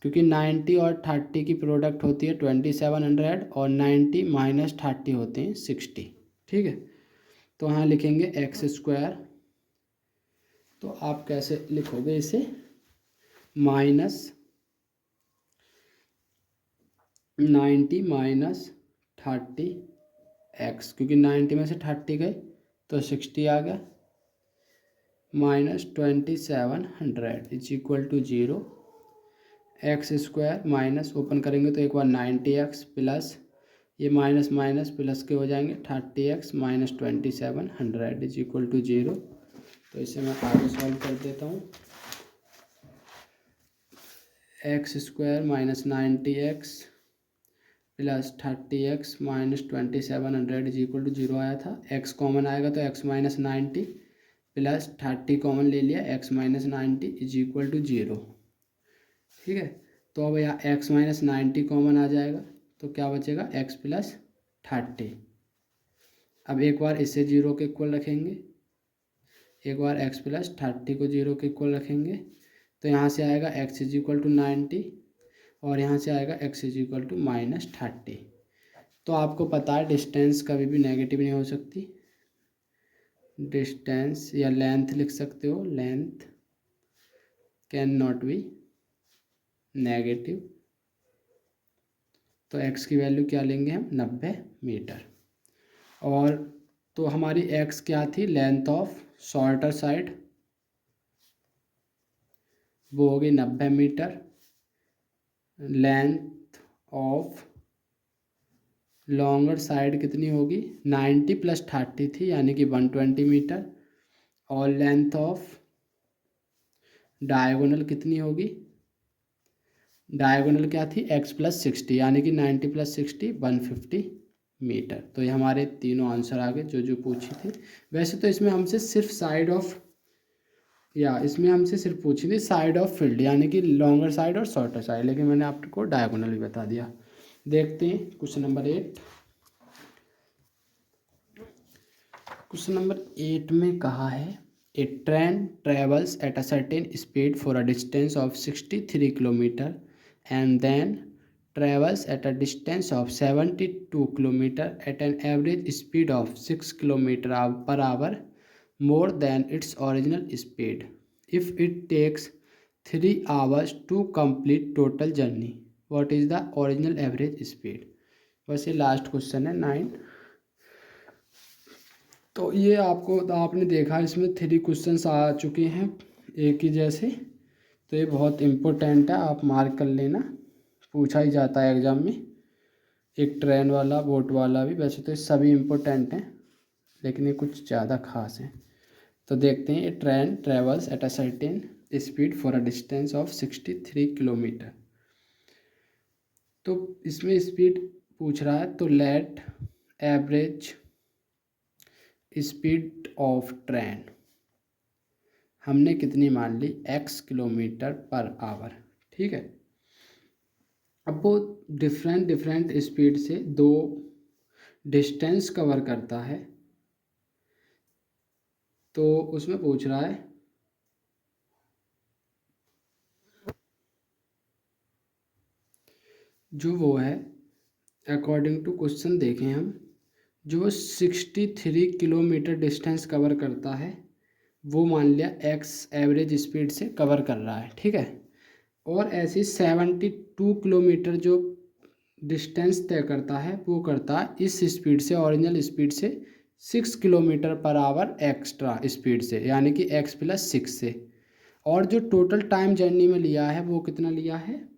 क्योंकि 90 और 30 की प्रोडक्ट होती है 2700 और 90 माइनस 30 होते हैं 60। ठीक है, तो यहाँ लिखेंगे एक्स स्क्वायर, तो आप कैसे लिखोगे इसे, माइनस 90 माइनस 30x, क्योंकि 90 में से 30 गए तो 60 आ गया, minus 2700 is equal to 0। X square minus open करेंगे तो एक बार 90x प्लस ये माइनस माइनस प्लस के हो जाएंगे 30x minus 2700 is equal to 0। तो इसे मैं आगे सॉल्व कर देता हूँ, X square minus 90x plus 30x minus 2700 is equal to 0 आया था, x कॉमन आएगा तो x माइनस 90 प्लस 30 कॉमन ले लिया, x minus 90 is equal to 0। ठीक है, तो अब यहाँ x माइनस 90 कॉमन आ जाएगा तो क्या बचेगा, x प्लस 30। अब एक बार इसे 0 के इक्वल रखेंगे, एक बार x प्लस 30 को 0 के इक्वल रखेंगे, तो यहाँ से आएगा x इज इक्वल टू 90 और यहाँ से आएगा x is equal to minus 30। तो आपको पता है डिस्टेंस कभी भी नेगेटिव नहीं हो सकती, डिस्टेंस या लेंथ लिख सकते हो, length can not be negative. तो x की वैल्यू क्या लेंगे हम, 90 मीटर। और तो हमारी x क्या थी, लेंथ ऑफ शॉर्टर साइड, वो होगी 90 metre. Length of longer side कितनी होगी, 90 + 30 थी यानी कि 120 मीटर। और लेंथ ऑफ डायगोनल कितनी होगी, डायगोनल क्या थी, x + 60 यानी कि 90 + 60 150 मीटर। तो ये हमारे तीनों आंसर आ गए जो जो पूछी थी। वैसे तो इसमें हमसे सिर्फ साइड ऑफ, या इसमें हमसे सिर्फ पूछी थी साइड ऑफ फील्ड यानी कि लॉन्गर साइड और शॉर्टर साइड, लेकिन मैंने आपको डायगोनल भी बता दिया। देखते हैं क्वेश्चन नंबर 8। क्वेश्चन नंबर 8 में कहा है a train travels at a certain speed for a distance of 63 kilometre and then travels at a distance of 72 km at an average speed of 6 km per hour more than its original speed. If it takes 3 hours to complete total journey, what is the original average speed? बस ये last question है 9। तो ये आपने देखा इसमें 3 questions आ चुके हैं एक ही जैसे, तो ये बहुत इम्पोर्टेंट है, आप मार्क कर लेना, पूछा ही जाता है एग्ज़ाम में। एक ट्रेन वाला, बोट वाला भी, वैसे तो ये सभी इम्पोर्टेंट हैं लेकिन ये कुछ ज़्यादा खास हैं। तो देखते हैं, a train travels at a certain speed for a distance of 63 kilometre. तो इसमें स्पीड पूछ रहा है, तो let average speed of train हमने कितनी मान ली, x किलोमीटर पर आवर, ठीक है। अब वो डिफरेंट स्पीड से दो डिस्टेंस कवर करता है, तो उसमें पूछ रहा है जो वो है, अकॉर्डिंग टू क्वेश्चन देखें हम, जो 63 किलोमीटर डिस्टेंस कवर करता है वो मान लिया x एवरेज स्पीड से कवर कर रहा है, ठीक है। और ऐसी 72 किलोमीटर जो डिस्टेंस तय करता है वो करता है इस स्पीड से, ओरिजिनल स्पीड से 6 kilometre per hour extra speed से, यानी कि x + 6 से। और जो टोटल टाइम जर्नी में लिया है वो कितना लिया है,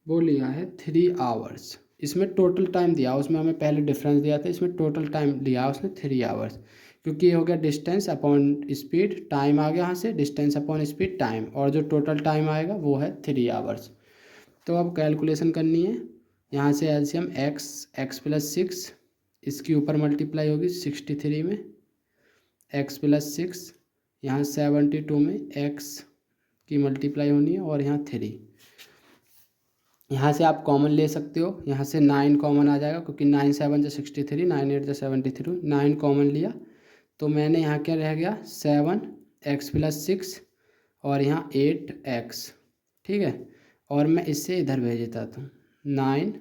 वो लिया है 3 आवर्स। इसमें टोटल टाइम दिया, उसमें हमें पहले डिफरेंस दिया था, इसमें टोटल टाइम लिया उसने 3 आवर्स, क्योंकि ये हो गया डिस्टेंस अपॉन स्पीड, टाइम आ गया यहाँ से, डिस्टेंस अपॉन स्पीड टाइम, और जो टोटल टाइम आएगा वो है 3 आवर्स। तो अब कैलकुलेशन करनी है, यहाँ से एलसीएम x + 6, इसके ऊपर मल्टीप्लाई होगी 63 में, x + 6, यहाँ 72 में x की मल्टीप्लाई होनी है, और यहाँ 3। यहाँ से आप कॉमन ले सकते हो, यहाँ से 9 कॉमन आ जाएगा, क्योंकि 9 × 7 = 63, 9 × 8 = 73, 9 कॉमन लिया तो मैंने यहाँ क्या रह गया 7 x + 6 और यहाँ 8x, ठीक है। और मैं इससे इधर भेज देता था 9,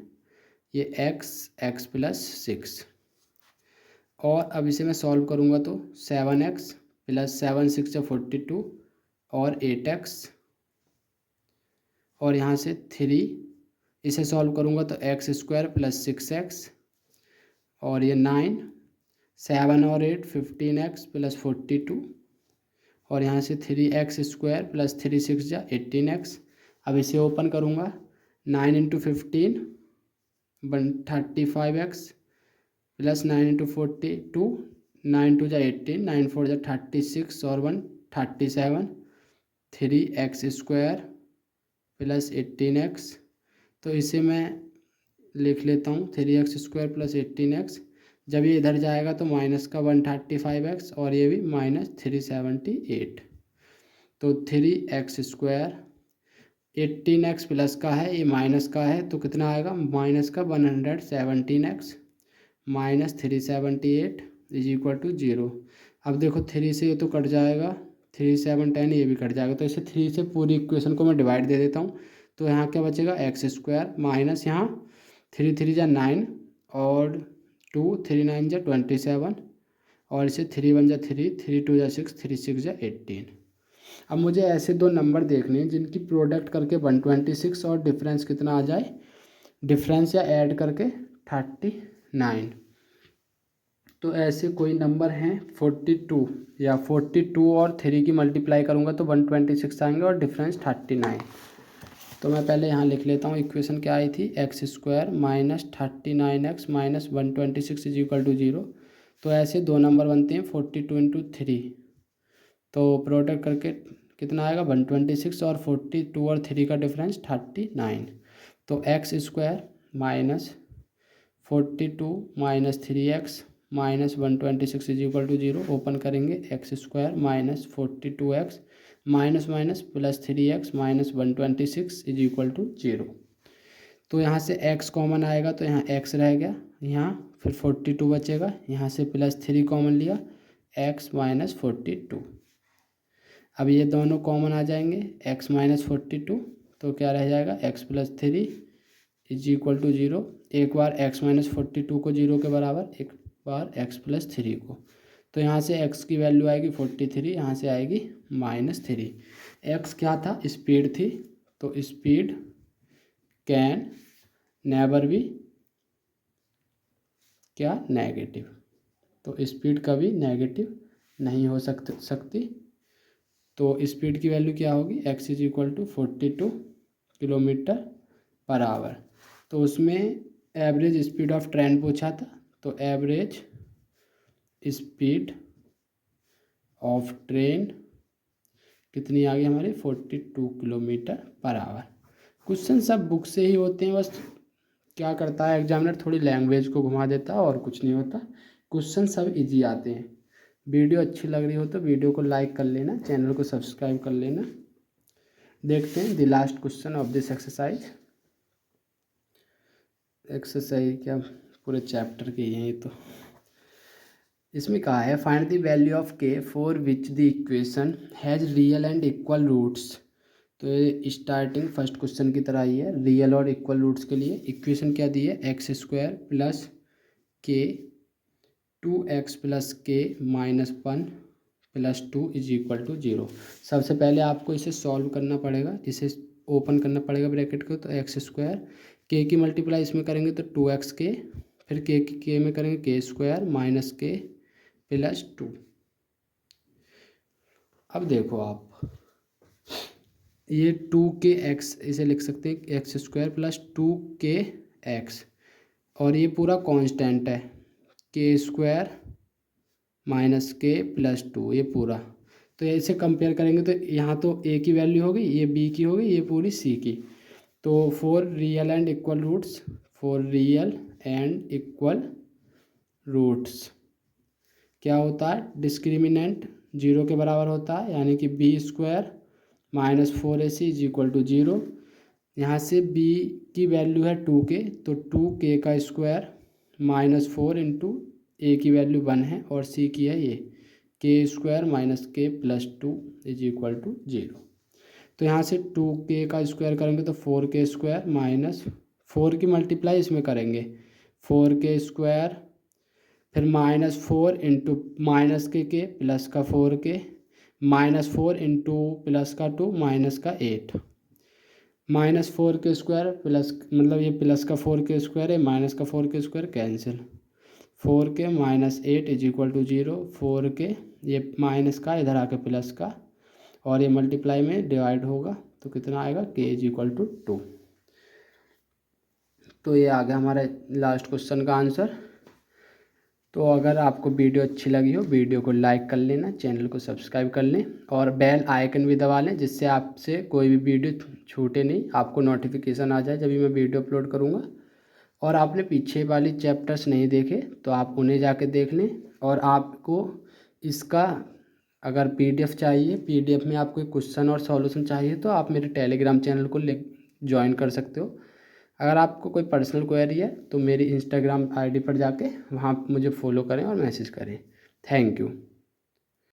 ये x + 6, और अब इसे मैं सॉल्व करूँगा तो 7x + 7 × 6 = 42 और 8x, और यहाँ से 3, इसे सॉल्व करूँगा तो x² + 6x, और ये 9, 7 और 8 15x + 42, और यहाँ से 3x² + 3 × 6 = 18x। अब इसे ओपन करूँगा, 9 × 15 35x + 9 × 42, 9 × 2 = 18, 9 × 4 = 36 और 1 37, 3x² + 18x। तो इसे मैं लिख लेता हूँ 3x² + 18x, जब ये इधर जाएगा तो माइनस का 135x, और ये भी -378। तो 3x², 18x प्लस का है, ये माइनस का है, तो कितना आएगा माइनस का 117x -378 = 0। अब देखो 3 से ये तो कट जाएगा, 3 7 10, ये भी कट जाएगा, तो इसे 3 से पूरी इक्वेशन को मैं डिवाइड दे देता हूँ। तो यहाँ क्या बचेगा x² माइनस यहाँ 3 3 जा 9 और 2 3 9 जा 27 और इसे 3 1 जा 3 3 2 जा 6 3 6 जा 18। अब मुझे ऐसे दो नंबर देखने हैं जिनकी प्रोडक्ट करके 126 और डिफरेंस कितना आ जाए, डिफरेंस या ऐड करके 39। तो ऐसे कोई नंबर हैं 42 या 42 और 3 की मल्टीप्लाई करूँगा तो 126 आएंगे और डिफरेंस 39। तो मैं पहले यहाँ लिख लेता हूँ इक्वेशन क्या आई थी, X square minus 39x minus 126 is equal to 0। तो ऐसे दो नंबर बनते हैं 42 इंटू 3, तो प्रोडक्ट करके कितना आएगा 126 और 42 और 3 का डिफरेंस 39। तो X square minus 42 minus 3x minus 126 is equal to 0। Open करेंगे X square minus 42x minus minus plus 3x minus 126 is equal to 0। तो यहाँ से x कॉमन आएगा तो यहाँ x रह गया, यहाँ फिर 42 बचेगा, यहाँ से प्लस 3 कॉमन लिया x माइनस 42। अब ये दोनों कॉमन आ जाएंगे x माइनस 42, तो क्या रह जाएगा x plus 3 is equal to 0। एक बार x माइनस 42 को 0 के बराबर, एक बार x प्लस 3 को, तो यहाँ से x की वैल्यू आएगी 43, यहाँ से आएगी -3। x क्या था, स्पीड थी, तो स्पीड कैन नेवर बी क्या नेगेटिव, तो स्पीड कभी नेगेटिव नहीं हो सकती। तो स्पीड की वैल्यू क्या होगी, x is equal to 42 kilometre per hour. तो उसमें एवरेज स्पीड ऑफ ट्रेन पूछा था, तो एवरेज स्पीड ऑफ ट्रेन कितनी आ गई हमारी 42 किलोमीटर पर आवर। क्वेश्चन सब बुक से ही होते हैं, बस क्या करता है एग्जामिनर थोड़ी लैंग्वेज को घुमा देता है और कुछ नहीं होता। क्वेश्चन सब इजी आते हैं। वीडियो अच्छी लग रही हो तो वीडियो को लाइक कर लेना, चैनल को सब्सक्राइब कर लेना। देखते हैं the last question of this exercise. Exercise क्या पूरे चैप्टर के हैं ये तो। इसमें कहा है find the value of K for which the equation has real and equal roots. तो ये स्टार्टिंग फर्स्ट क्वेश्चन की तरह ही है, रियल और इक्वल रूट्स के लिए इक्वेशन क्या दी है, एक्स स्क्वायर प्लस के 2x plus K minus 1 plus 2 is equal to 0। सबसे पहले आपको इसे सॉल्व करना पड़ेगा, इसे ओपन करना पड़ेगा ब्रैकेट को, तो एक्स स्क्वायर के की मल्टीप्लाई इसमें करेंगे तो 2x के, फिर के में करेंगे के स्क्वायर माइनस के प्लस 2। अब देखो आप ये 2kx इसे लिख सकते हैं एक्स स्क्वायर प्लस 2kx, और ये पूरा कांस्टेंट है के स्क्वायर माइनस के प्लस 2 ये पूरा। तो इसे कंपेयर करेंगे तो यहाँ तो a की वैल्यू होगी, ये b की होगी, ये पूरी c की। तो for real and equal roots, for real and equal roots क्या होता है, डिस्क्रिमिनेंट 0 के बराबर होता है, यानी कि B square minus 4ac is equal to 0। यहाँ से b की वैल्यू है 2k, तो 2k का स्क्वायर माइनस 4 इंटू ए की वैल्यू 1 है और c की है ये के स्क्वायर माइनस के प्लस 2 इज इक्वल टू 0। तो यहाँ से 2k का स्क्वायर करेंगे तो 4k स्क्वायर माइनस 4 की मल्टीप्लाई इसमें करेंगे 4k स्क्वायर, फिर -4 इंटू माइनस के प्लस का 4k -4 इंटू प्लस का 2 माइनस का 8 -4k स्क्वायर प्लस मतलब ये प्लस का 4k स्क्वायर है, माइनस का 4k square cancel, 4k minus 8 is equal to 0। 4k ये माइनस का इधर आके प्लस का और ये मल्टीप्लाई में डिवाइड होगा तो कितना आएगा k इज इक्वल टू 2। तो ये आ गया हमारा लास्ट क्वेश्चन का आंसर। तो अगर आपको वीडियो अच्छी लगी हो वीडियो को लाइक कर लेना, चैनल को सब्सक्राइब कर लें और बेल आइकन भी दबा लें, जिससे आपसे कोई भी वीडियो छूटे नहीं, आपको नोटिफिकेशन आ जाए जब भी मैं वीडियो अपलोड करूँगा। और आपने पीछे वाली चैप्टर्स नहीं देखे तो आप उन्हें जाके देख लें। और आपको इसका अगर PDF चाहिए, PDF में आपको क्वेश्चन और सॉल्यूशन चाहिए तो आप मेरे टेलीग्राम चैनल को ज्वाइन कर सकते हो। अगर आपको कोई पर्सनल क्वेरी है तो मेरी इंस्टाग्राम ID पर जाके वहाँ मुझे फॉलो करें और मैसेज करें। Thank you.